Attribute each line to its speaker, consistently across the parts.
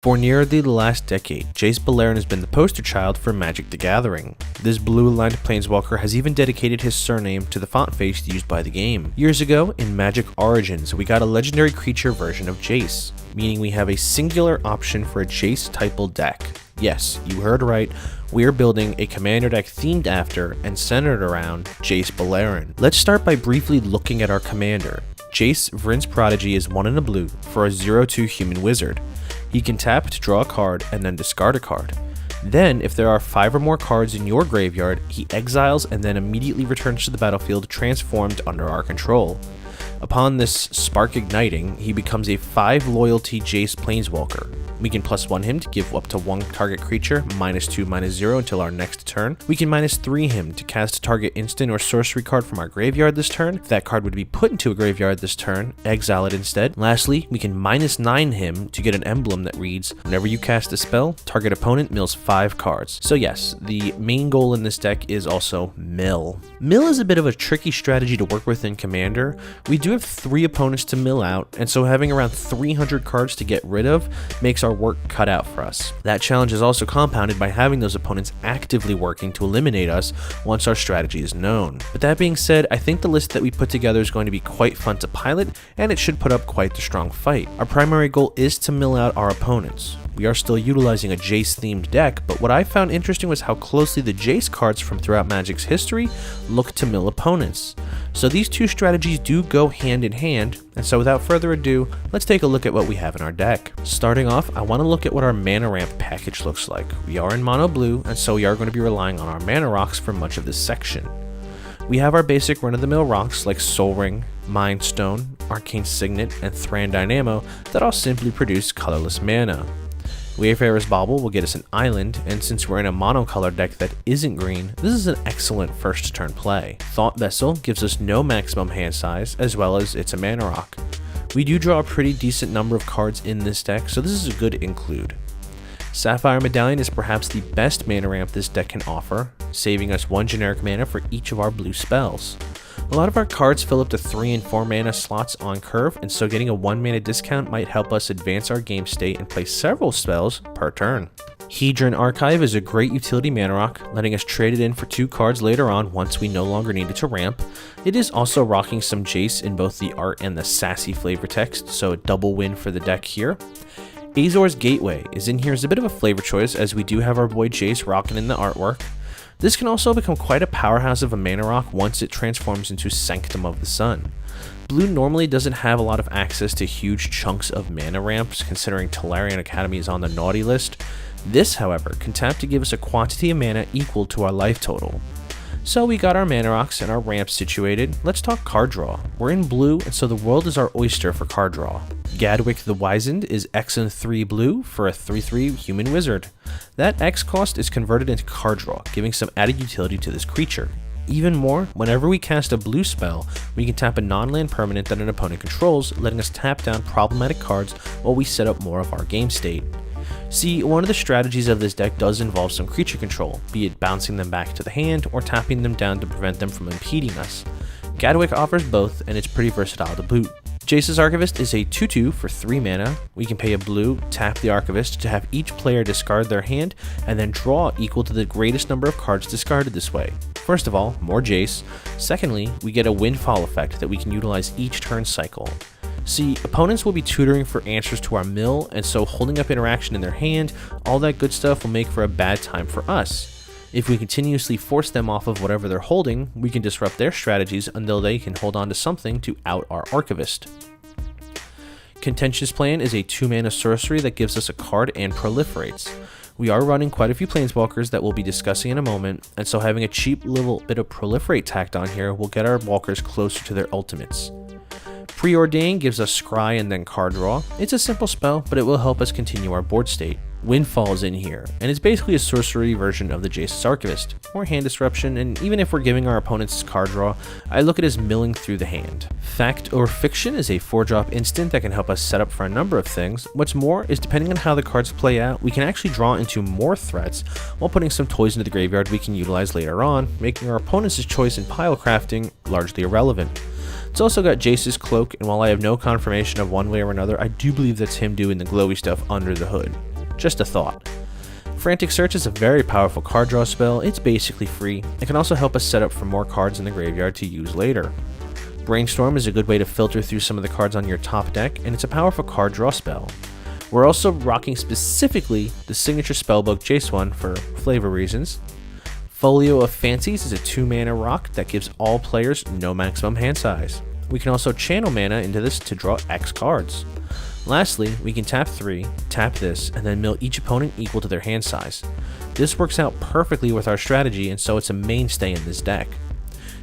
Speaker 1: For nearly the last decade, Jace has been the poster child for Magic the Gathering. This blue-aligned Planeswalker has even dedicated his surname to the font face used by the game. Years ago, in Magic Origins, we got a legendary creature version of Jace, meaning we have a singular option for a Jace-typal deck. Yes, you heard right, we're building a commander deck themed after and centered around Jace Beleren. Let's start by briefly looking at our commander. Jace, Vryn's Prodigy, is 1 in a blue for a 0/2 human wizard. He can tap to draw a card and then discard a card. Then, if there are 5 or more cards in your graveyard, he exiles and then immediately returns to the battlefield transformed under our control. Upon this spark igniting, he becomes a 5 loyalty Jace Planeswalker. We can +1 him to give up to 1 target creature, -2/-0 until our next turn. We can -3 him to cast a target instant or sorcery card from our graveyard this turn. If that card would be put into a graveyard this turn, exile it instead. Lastly, we can -9 him to get an emblem that reads, whenever you cast a spell, target opponent mills 5 cards. So yes, the main goal in this deck is also mill. Mill is a bit of a tricky strategy to work with in Commander. We do have 3 opponents to mill out, and so having around 300 cards to get rid of makes our work cut out for us. That challenge is also compounded by having those opponents actively working to eliminate us once our strategy is known. But that being said, I think the list that we put together is going to be quite fun to pilot, and it should put up quite the strong fight. Our primary goal is to mill out our opponents. We are still utilizing a Jace-themed deck, but what I found interesting was how closely the Jace cards from throughout Magic's history look to mill opponents. So these two strategies do go hand in hand, and so without further ado, let's take a look at what we have in our deck. Starting off, I want to look at what our mana ramp package looks like. We are in mono blue, and so we are going to be relying on our mana rocks for much of this section. We have our basic run-of-the-mill rocks like Soul Ring, Mind Stone, Arcane Signet, and Thran Dynamo that all simply produce colorless mana. Wayfarer's Bauble will get us an island, and since we're in a monocolor deck that isn't green, this is an excellent first turn play. Thought Vessel gives us no maximum hand size, as well as it's a mana rock. We do draw a pretty decent number of cards in this deck, so this is a good include. Sapphire Medallion is perhaps the best mana ramp this deck can offer, saving us 1 generic mana for each of our blue spells. A lot of our cards fill up to 3 and 4 mana slots on curve, and so getting a 1 mana discount might help us advance our game state and play several spells per turn. Hedron Archive is a great utility mana rock, letting us trade it in for 2 cards later on once we no longer need it to ramp. It is also rocking some Jace in both the art and the sassy flavor text, so a double win for the deck here. Azor's Gateway is in here as a bit of a flavor choice, as we do have our boy Jace rocking in the artwork. This can also become quite a powerhouse of a mana rock once it transforms into Sanctum of the Sun. Blue normally doesn't have a lot of access to huge chunks of mana ramps, considering Tolarian Academy is on the naughty list. This, however, can tap to give us a quantity of mana equal to our life total. So we got our mana rocks and our ramps situated. Let's talk card draw. We're in blue, and so the world is our oyster for card draw. Gadwick the Wizened is X and 3 blue for a 3/3 human wizard. That X cost is converted into card draw, giving some added utility to this creature. Even more, whenever we cast a blue spell, we can tap a non-land permanent that an opponent controls, letting us tap down problematic cards while we set up more of our game state. See, one of the strategies of this deck does involve some creature control, be it bouncing them back to the hand or tapping them down to prevent them from impeding us. Gadwick offers both, and it's pretty versatile to boot. Jace's Archivist is a 2/2 for 3 mana. We can pay a blue, tap the Archivist to have each player discard their hand, and then draw equal to the greatest number of cards discarded this way. First of all, more Jace. Secondly, we get a windfall effect that we can utilize each turn cycle. See, opponents will be tutoring for answers to our mill, and so holding up interaction in their hand, all that good stuff will make for a bad time for us. If we continuously force them off of whatever they're holding, we can disrupt their strategies until they can hold on to something to out our Archivist. Contentious Plan is a 2 mana sorcery that gives us a card and proliferates. We are running quite a few Planeswalkers that we'll be discussing in a moment, and so having a cheap little bit of proliferate tacked on here will get our walkers closer to their ultimates. Preordain gives us scry and then card draw. It's a simple spell, but it will help us continue our board state. Windfall is in here, and it's basically a sorcery version of the Jace's Archivist, or hand disruption, and even if we're giving our opponents card draw, I look at it as milling through the hand. Fact or Fiction is a 4-drop instant that can help us set up for a number of things. What's more is, depending on how the cards play out, we can actually draw into more threats while putting some toys into the graveyard we can utilize later on, making our opponent's choice in pile crafting largely irrelevant. It's also got Jace's Cloak, and while I have no confirmation of one way or another, I do believe that's him doing the glowy stuff under the hood. Just a thought. Frantic Search is a very powerful card draw spell. It's basically free. It can also help us set up for more cards in the graveyard to use later. Brainstorm is a good way to filter through some of the cards on your top deck, and it's a powerful card draw spell. We're also rocking specifically the signature spellbook Jace one for flavor reasons. Folio of Fancies is a 2-mana rock that gives all players no maximum hand size. We can also channel mana into this to draw X cards. Lastly, we can tap 3, tap this, and then mill each opponent equal to their hand size. This works out perfectly with our strategy, and so it's a mainstay in this deck.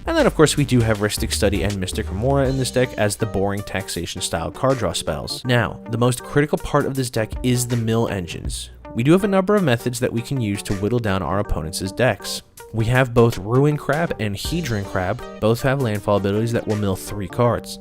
Speaker 1: And then of course we do have Rhystic Study and Mystic Remora in this deck as the boring taxation style card draw spells. Now, the most critical part of this deck is the mill engines. We do have a number of methods that we can use to whittle down our opponents' decks. We have both Ruin Crab and Hedron Crab, both have landfall abilities that will mill 3 cards.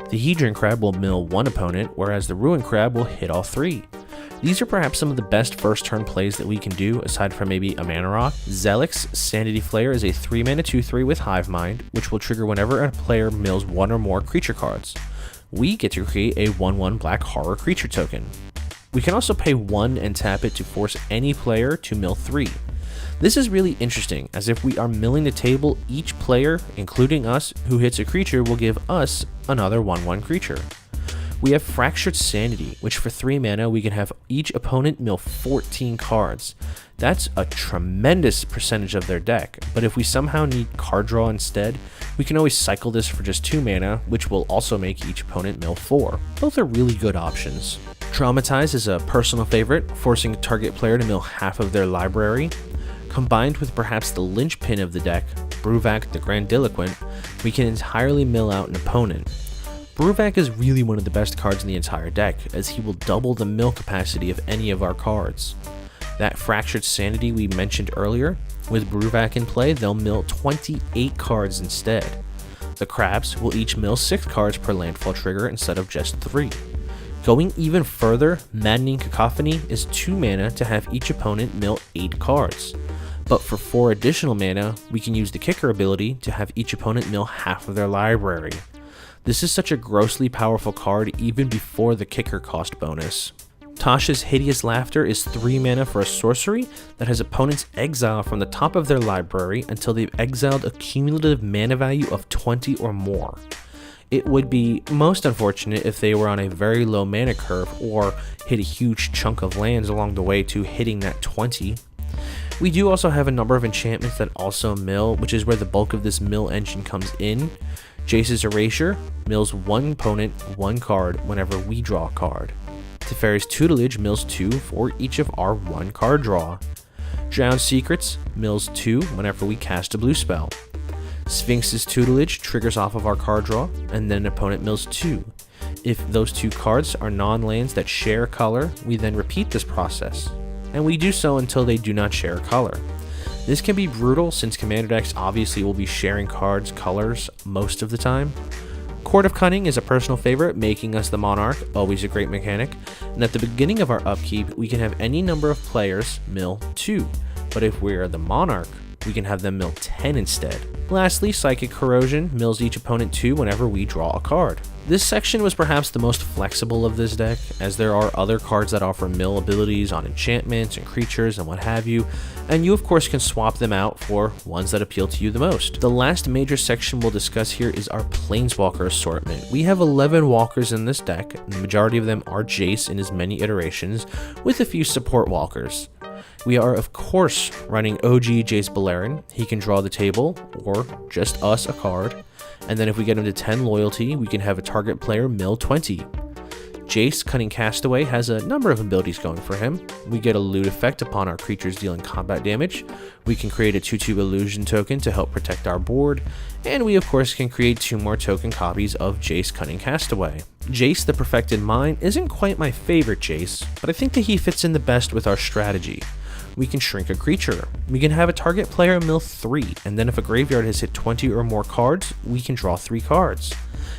Speaker 1: The Hedron Crab will mill 1 opponent, whereas the Ruin Crab will hit all 3. These are perhaps some of the best first turn plays that we can do, aside from maybe a mana rock. Zelix Sanity Flare is a 3-mana 2/3 with Hive Mind, which will trigger whenever a player mills 1 or more creature cards. We get to create a 1/1 black horror creature token. We can also pay 1 and tap it to force any player to mill 3. This is really interesting, as if we are milling the table, each player, including us, who hits a creature will give us another 1/1 creature. We have Fractured Sanity, which for 3 mana we can have each opponent mill 14 cards. That's a tremendous percentage of their deck, but if we somehow need card draw instead, we can always cycle this for just 2 mana, which will also make each opponent mill 4. Both are really good options. Traumatize is a personal favorite, forcing a target player to mill half of their library. Combined with perhaps the linchpin of the deck, Bruvac the Grandiloquent, we can entirely mill out an opponent. Bruvac is really one of the best cards in the entire deck, as he will double the mill capacity of any of our cards. That Fractured Sanity we mentioned earlier, with Bruvac in play, they'll mill 28 cards instead. The Crabs will each mill 6 cards per landfall trigger instead of just 3. Going even further, Maddening Cacophony is 2 mana to have each opponent mill 8 cards. But for 4 additional mana, we can use the Kicker ability to have each opponent mill half of their library. This is such a grossly powerful card even before the Kicker cost bonus. Tasha's Hideous Laughter is 3 mana for a sorcery that has opponents exile from the top of their library until they've exiled a cumulative mana value of 20 or more. It would be most unfortunate if they were on a very low mana curve or hit a huge chunk of lands along the way to hitting that 20. We do also have a number of enchantments that also mill, which is where the bulk of this mill engine comes in. Jace's Erasure mills 1 opponent 1 card whenever we draw a card. Teferi's Tutelage mills 2 for each of our 1 card draw. Drowned Secrets mills 2 whenever we cast a blue spell. Sphinx's Tutelage triggers off of our card draw, and then an opponent mills 2. If those 2 cards are non-lands that share color, we then repeat this process, and we do so until they do not share color. This can be brutal since commander decks obviously will be sharing cards colors most of the time. Court of Cunning is a personal favorite, making us the Monarch, always a great mechanic, and at the beginning of our upkeep we can have any number of players mill 2, but if we are the Monarch, we can have them mill 10 instead. Lastly, Psychic Corrosion mills each opponent 2 whenever we draw a card. This section was perhaps the most flexible of this deck, as there are other cards that offer mill abilities on enchantments and creatures and what have you, and you of course can swap them out for ones that appeal to you the most. The last major section we'll discuss here is our Planeswalker assortment. We have 11 walkers in this deck, and the majority of them are Jace in his many iterations, with a few support walkers. We are of course running OG Jace Beleren. He can draw the table, or just us a card, and then if we get him to 10 loyalty, we can have a target player mill 20. Jace Cunning Castaway has a number of abilities going for him. We get a loot effect upon our creatures dealing combat damage, we can create a 2/2 illusion token to help protect our board, and we of course can create 2 more token copies of Jace Cunning Castaway. Jace the Perfected Mind isn't quite my favorite Jace, but I think that he fits in the best with our strategy. We can shrink a creature. We can have a target player mill 3, and then if a graveyard has hit 20 or more cards, we can draw 3 cards.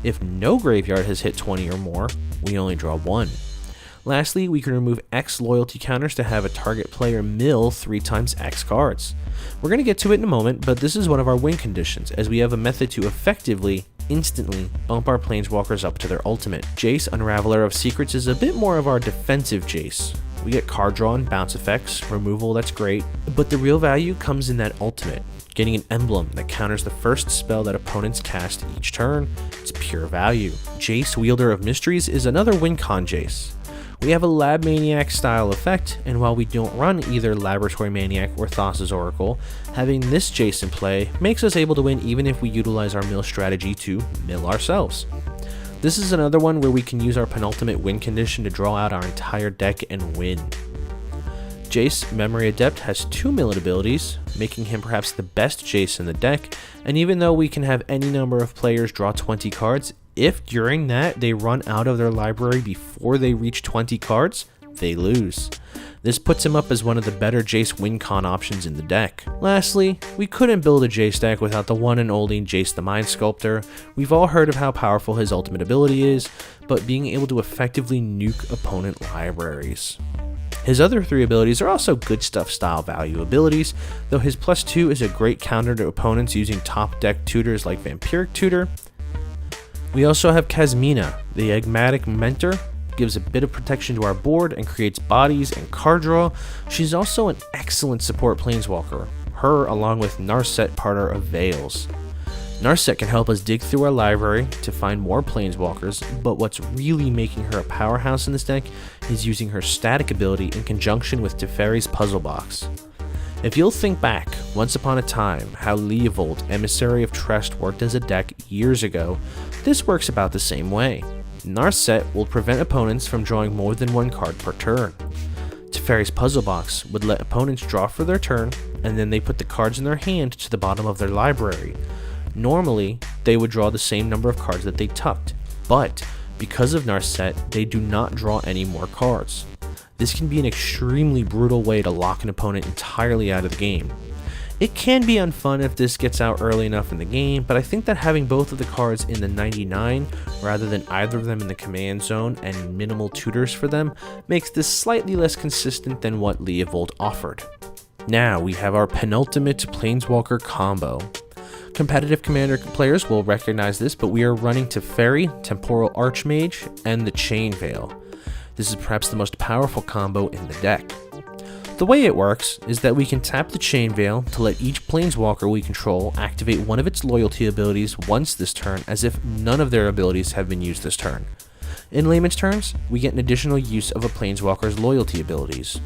Speaker 1: If no graveyard has hit 20 or more, we only draw 1. Lastly, we can remove X loyalty counters to have a target player mill 3 times X cards. We're going to get to it in a moment, but this is one of our win conditions, as we have a method to effectively, instantly bump our Planeswalkers up to their ultimate. Jace Unraveler of Secrets is a bit more of our defensive Jace. We get card draw and bounce effects, removal that's great, but the real value comes in that ultimate. Getting an emblem that counters the first spell that opponents cast each turn. It's pure value. Jace, Wielder of Mysteries, is another win-con Jace. We have a Lab Maniac style effect, and while we don't run either Laboratory Maniac or Thassa's Oracle, having this Jace in play makes us able to win even if we utilize our mill strategy to mill ourselves. This is another one where we can use our penultimate win condition to draw out our entire deck and win. Jace, Memory Adept, has 2 mill abilities, making him perhaps the best Jace in the deck, and even though we can have any number of players draw 20 cards, if during that they run out of their library before they reach 20 cards, they lose. This puts him up as one of the better Jace win-con options in the deck. Lastly, we couldn't build a Jace deck without the one and only Jace the Mind Sculptor. We've all heard of how powerful his ultimate ability is, but being able to effectively nuke opponent libraries. His other 3 abilities are also good stuff style value abilities, though his +2 is a great counter to opponents using top deck tutors like Vampiric Tutor. We also have Kasmina, the Enigmatic Mentor, gives a bit of protection to our board and creates bodies and card draw. She's also an excellent support planeswalker, her along with Narset, Parter of Veils. Narset can help us dig through our library to find more planeswalkers, but what's really making her a powerhouse in this deck is using her static ability in conjunction with Teferi's Puzzle Box. If you'll think back, once upon a time, how Leovold, Emissary of Trest, worked as a deck years ago, this works about the same way. Narset will prevent opponents from drawing more than 1 card per turn. Teferi's Puzzle Box would let opponents draw for their turn, and then they put the cards in their hand to the bottom of their library. Normally, they would draw the same number of cards that they tucked, but because of Narset, they do not draw any more cards. This can be an extremely brutal way to lock an opponent entirely out of the game. It can be unfun if this gets out early enough in the game, but I think that having both of the cards in the 99 rather than either of them in the command zone and minimal tutors for them makes this slightly less consistent than what Leovold offered. Now we have our penultimate Planeswalker combo. Competitive Commander players will recognize this, but we are running Teferi, Temporal Archmage, and the Chain Veil. This is perhaps the most powerful combo in the deck. The way it works is that we can tap the Chain Veil to let each Planeswalker we control activate one of its loyalty abilities once this turn, as if none of their abilities have been used this turn. In layman's terms, we get an additional use of a Planeswalker's loyalty abilities.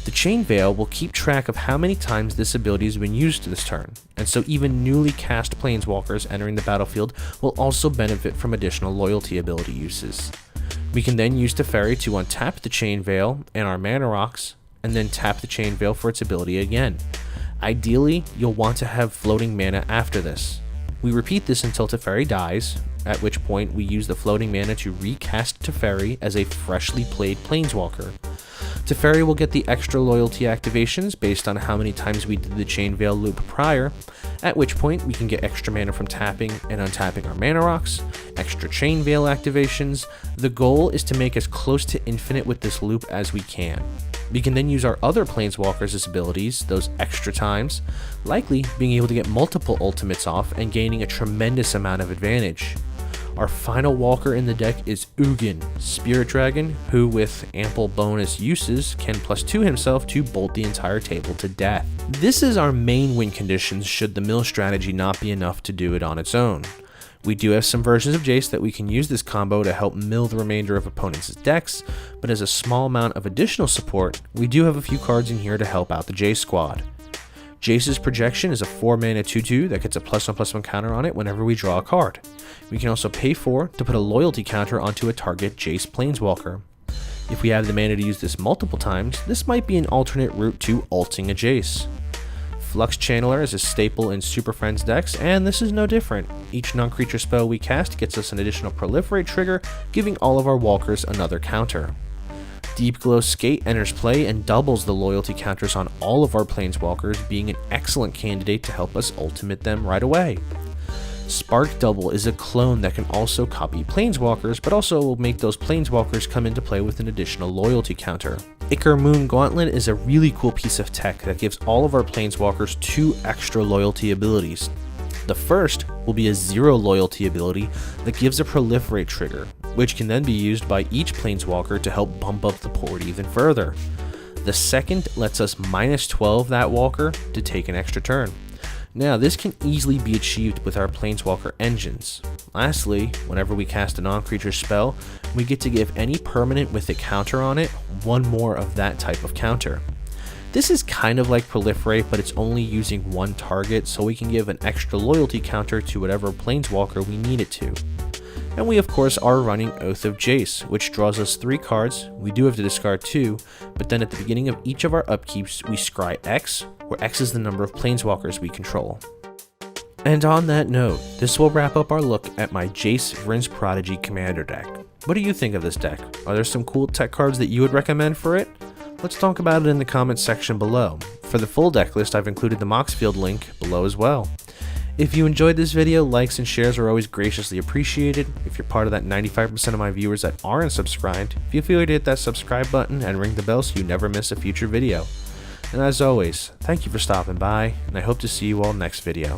Speaker 1: The Chain Veil will keep track of how many times this ability has been used this turn, and so even newly cast Planeswalkers entering the battlefield will also benefit from additional loyalty ability uses. We can then use Teferi to untap the Chain Veil and our Mana Rocks, and then tap the Chain Veil for its ability again. Ideally, you'll want to have floating mana after this. We repeat this until Teferi dies, at which point we use the floating mana to recast Teferi as a freshly played Planeswalker. Teferi will get the extra loyalty activations based on how many times we did the Chain Veil loop prior, at which point we can get extra mana from tapping and untapping our Mana Rocks, extra Chain Veil activations. The goal is to make as close to infinite with this loop as we can. We can then use our other Planeswalkers as abilities, those extra times, likely being able to get multiple ultimates off and gaining a tremendous amount of advantage. Our final walker in the deck is Ugin, Spirit Dragon, who with ample bonus uses can +2 himself to bolt the entire table to death. This is our main win conditions should the mill strategy not be enough to do it on its own. We do have some versions of Jace that we can use this combo to help mill the remainder of opponents' decks, but as a small amount of additional support, we do have a few cards in here to help out the Jace squad. Jace's Projection is a 4-mana 2/2 that gets a +1/+1 counter on it whenever we draw a card. We can also pay 4 to put a loyalty counter onto a target Jace Planeswalker. If we have the mana to use this multiple times, this might be an alternate route to ulting a Jace. Flux Channeler is a staple in Super Friends decks, and this is no different. Each non-creature spell we cast gets us an additional Proliferate trigger, giving all of our walkers another counter. Deep Glow Skate enters play and doubles the loyalty counters on all of our Planeswalkers, being an excellent candidate to help us ultimate them right away. Spark Double is a clone that can also copy Planeswalkers, but also will make those Planeswalkers come into play with an additional loyalty counter. Ichor Moon Gauntlet is a really cool piece of tech that gives all of our Planeswalkers 2 extra loyalty abilities. The first, will be a 0 loyalty ability that gives a proliferate trigger, which can then be used by each Planeswalker to help bump up the board even further. The second lets us -12 that walker to take an extra turn. Now, this can easily be achieved with our Planeswalker engines. Lastly, whenever we cast a non-creature spell, we get to give any permanent with a counter on it one more of that type of counter. This is kind of like Proliferate, but it's only using one target, so we can give an extra loyalty counter to whatever Planeswalker we need it to. And we of course are running Oath of Jace, which draws us 3 cards. We do have to discard 2, but then at the beginning of each of our upkeeps, we scry X, where X is the number of Planeswalkers we control. And on that note, this will wrap up our look at my Jace Vryn's Prodigy commander deck. What do you think of this deck? Are there some cool tech cards that you would recommend for it? Let's talk about it in the comments section below. For the full deck list, I've included the Moxfield link below as well. If you enjoyed this video, likes and shares are always graciously appreciated. If you're part of that 95% of my viewers that aren't subscribed, feel free to hit that subscribe button and ring the bell so you never miss a future video. And as always, thank you for stopping by, and I hope to see you all next video.